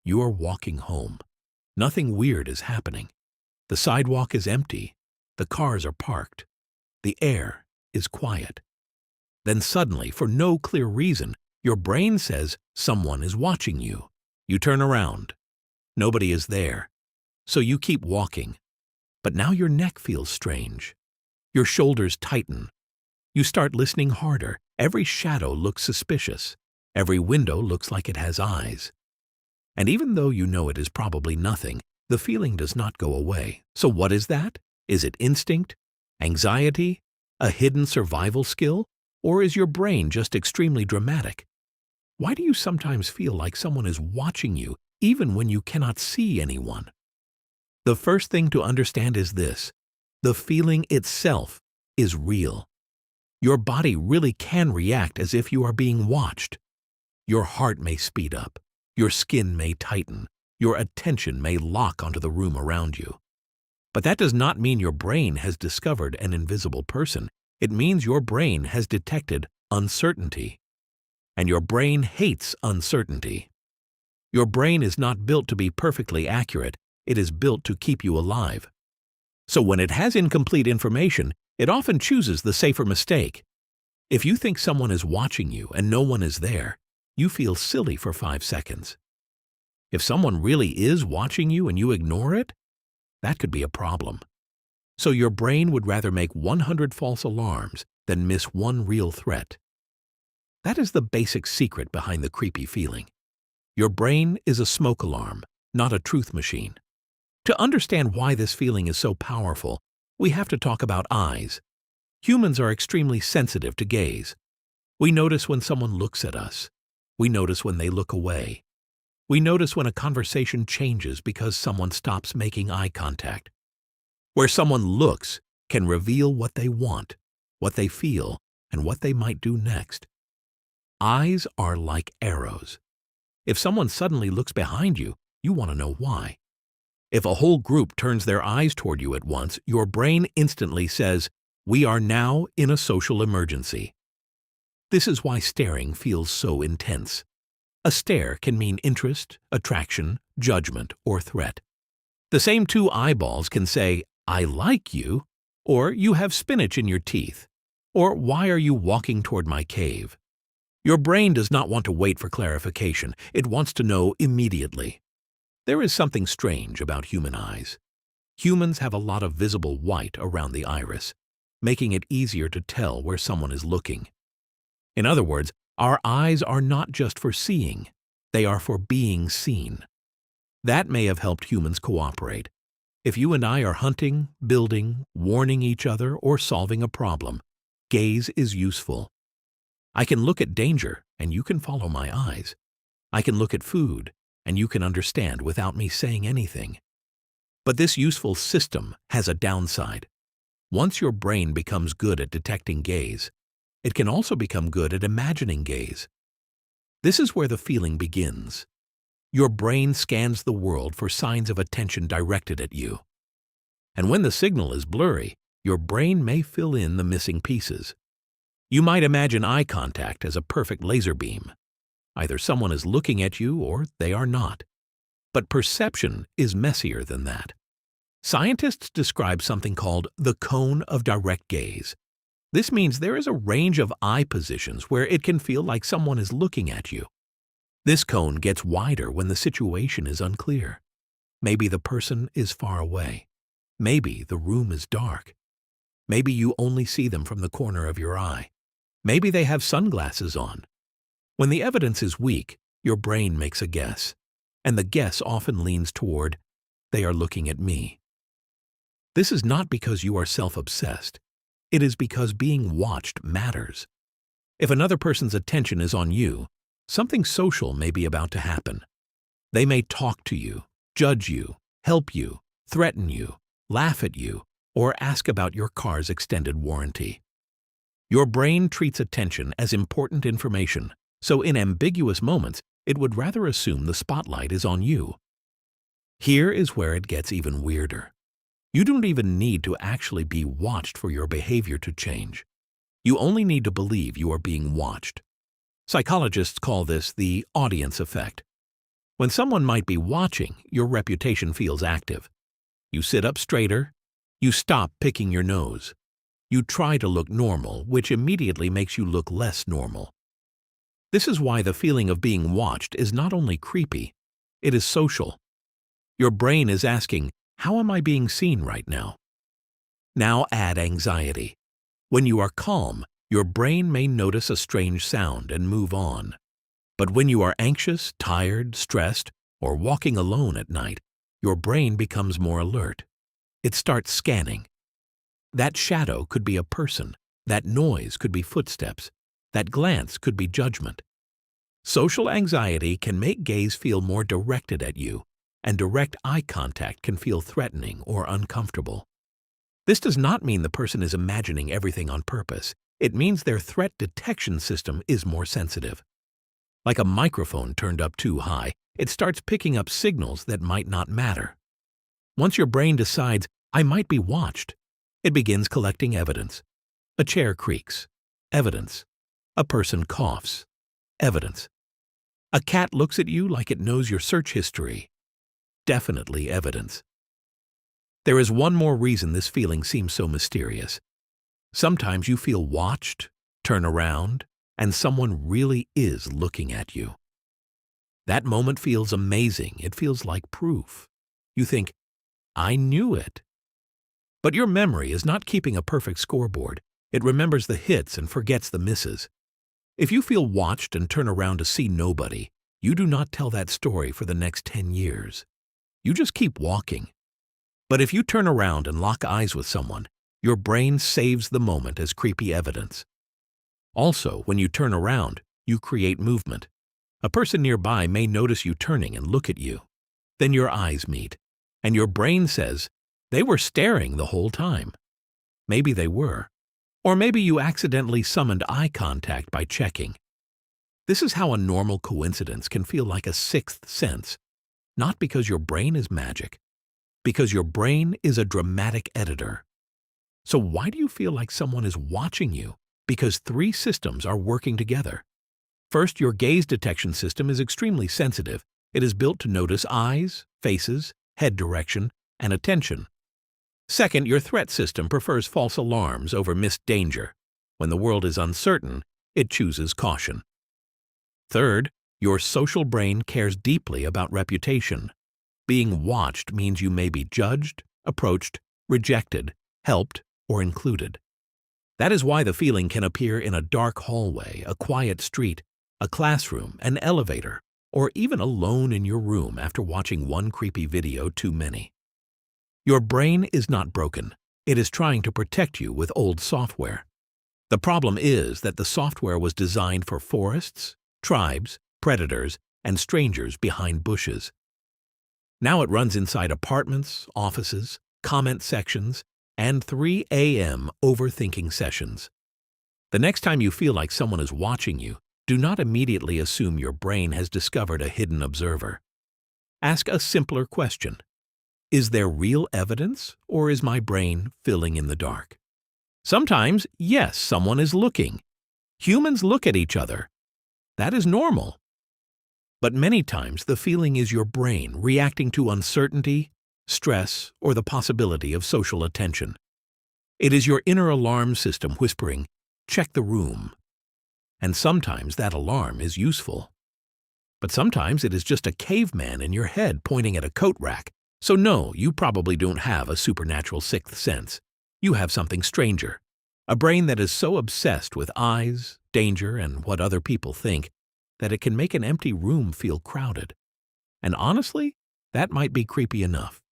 You are walking home. Nothing weird is happening. The sidewalk is empty. The cars are parked. The air is quiet. Then suddenly, for no clear reason, your brain says someone is watching you. You turn around. Nobody is there. So you keep walking. But now your neck feels strange. Your shoulders tighten. You start listening harder. Every shadow looks suspicious. Every window looks like it has eyes. And even though you know it is probably nothing, the feeling does not go away. So what is that? Is it instinct? Anxiety? A hidden survival skill? Or is your brain just extremely dramatic? Why do you sometimes feel like someone is watching you, even when you cannot see anyone? The first thing to understand is this: the feeling itself is real. Your body really can react as if you are being watched. Your heart may speed up. Your skin may tighten. Your attention may lock onto the room around you. But that does not mean your brain has discovered an invisible person. It means your brain has detected uncertainty. And your brain hates uncertainty. Your brain is not built to be perfectly accurate. It is built to keep you alive. So when it has incomplete information, it often chooses the safer mistake. If you think someone is watching you and no one is there, you feel silly for 5 seconds. If someone really is watching you and you ignore it, that could be a problem. So your brain would rather make 100 false alarms than miss one real threat. That is the basic secret behind the creepy feeling. Your brain is a smoke alarm, not a truth machine. To understand why this feeling is so powerful, we have to talk about eyes. Humans are extremely sensitive to gaze. We notice when someone looks at us. We notice when they look away. We notice when a conversation changes because someone stops making eye contact. Where someone looks can reveal what they want, what they feel, and what they might do next. Eyes are like arrows. If someone suddenly looks behind you, you want to know why. If a whole group turns their eyes toward you at once, your brain instantly says, "We are now in a social emergency." This is why staring feels so intense. A stare can mean interest, attraction, judgment, or threat. The same two eyeballs can say, "I like you," or "You have spinach in your teeth," or "Why are you walking toward my cave?" Your brain does not want to wait for clarification. It wants to know immediately. There is something strange about human eyes. Humans have a lot of visible white around the iris, making it easier to tell where someone is looking. In other words, our eyes are not just for seeing, they are for being seen. That may have helped humans cooperate. If you and I are hunting, building, warning each other, or solving a problem, gaze is useful. I can look at danger, and you can follow my eyes. I can look at food, and you can understand without me saying anything. But this useful system has a downside. Once your brain becomes good at detecting gaze, it can also become good at imagining gaze. This is where the feeling begins. Your brain scans the world for signs of attention directed at you. And when the signal is blurry, your brain may fill in the missing pieces. You might imagine eye contact as a perfect laser beam. Either someone is looking at you or they are not. But perception is messier than that. Scientists describe something called the cone of direct gaze. This means there is a range of eye positions where it can feel like someone is looking at you. This cone gets wider when the situation is unclear. Maybe the person is far away. Maybe the room is dark. Maybe you only see them from the corner of your eye. Maybe they have sunglasses on. When the evidence is weak, your brain makes a guess. And the guess often leans toward, "They are looking at me." This is not because you are self-obsessed. It is because being watched matters. If another person's attention is on you, something social may be about to happen. They may talk to you, judge you, help you, threaten you, laugh at you, or ask about your car's extended warranty. Your brain treats attention as important information, so in ambiguous moments, it would rather assume the spotlight is on you. Here is where it gets even weirder. You don't even need to actually be watched for your behavior to change. You only need to believe you are being watched. Psychologists call this the audience effect. When someone might be watching, your reputation feels active. You sit up straighter. You stop picking your nose. You try to look normal, which immediately makes you look less normal. This is why the feeling of being watched is not only creepy, it is social. Your brain is asking, how am I being seen right now? Now add anxiety. When you are calm, your brain may notice a strange sound and move on. But when you are anxious, tired, stressed, or walking alone at night, your brain becomes more alert. It starts scanning. That shadow could be a person. That noise could be footsteps. That glance could be judgment. Social anxiety can make gaze feel more directed at you, and direct eye contact can feel threatening or uncomfortable. This does not mean the person is imagining everything on purpose. It means their threat detection system is more sensitive. Like a microphone turned up too high, it starts picking up signals that might not matter. Once your brain decides, I might be watched, it begins collecting evidence. A chair creaks. Evidence. A person coughs. Evidence. A cat looks at you like it knows your search history. Definitely evidence. There is one more reason this feeling seems so mysterious. Sometimes you feel watched, turn around, and someone really is looking at you. That moment feels amazing. It feels like proof. You think, I knew it. But your memory is not keeping a perfect scoreboard. It remembers the hits and forgets the misses. If you feel watched and turn around to see nobody, you do not tell that story for the next 10 years. You just keep walking. But if you turn around and lock eyes with someone, your brain saves the moment as creepy evidence. Also, when you turn around, you create movement. A person nearby may notice you turning and look at you. Then your eyes meet, and your brain says, they were staring the whole time. Maybe they were. Or maybe you accidentally summoned eye contact by checking. This is how a normal coincidence can feel like a sixth sense. Not because your brain is magic, because your brain is a dramatic editor. So why do you feel like someone is watching you? Because 3 systems are working together. First, your gaze detection system is extremely sensitive. It is built to notice eyes, faces, head direction, and attention. Second, your threat system prefers false alarms over missed danger. When the world is uncertain, it chooses caution. Third, your social brain cares deeply about reputation. Being watched means you may be judged, approached, rejected, helped, or included. That is why the feeling can appear in a dark hallway, a quiet street, a classroom, an elevator, or even alone in your room after watching one creepy video too many. Your brain is not broken. It is trying to protect you with old software. The problem is that the software was designed for forests, tribes, predators, and strangers behind bushes. Now it runs inside apartments, offices, comment sections, and 3 a.m. overthinking sessions. The next time you feel like someone is watching you, do not immediately assume your brain has discovered a hidden observer. Ask a simpler question. Is there real evidence, or is my brain filling in the dark? Sometimes, yes, someone is looking. Humans look at each other. That is normal. But many times the feeling is your brain reacting to uncertainty, stress, or the possibility of social attention. It is your inner alarm system whispering, check the room. And sometimes that alarm is useful. But sometimes it is just a caveman in your head pointing at a coat rack. So no, you probably don't have a supernatural sixth sense. You have something stranger. A brain that is so obsessed with eyes, danger, and what other people think that it can make an empty room feel crowded. And honestly, that might be creepy enough.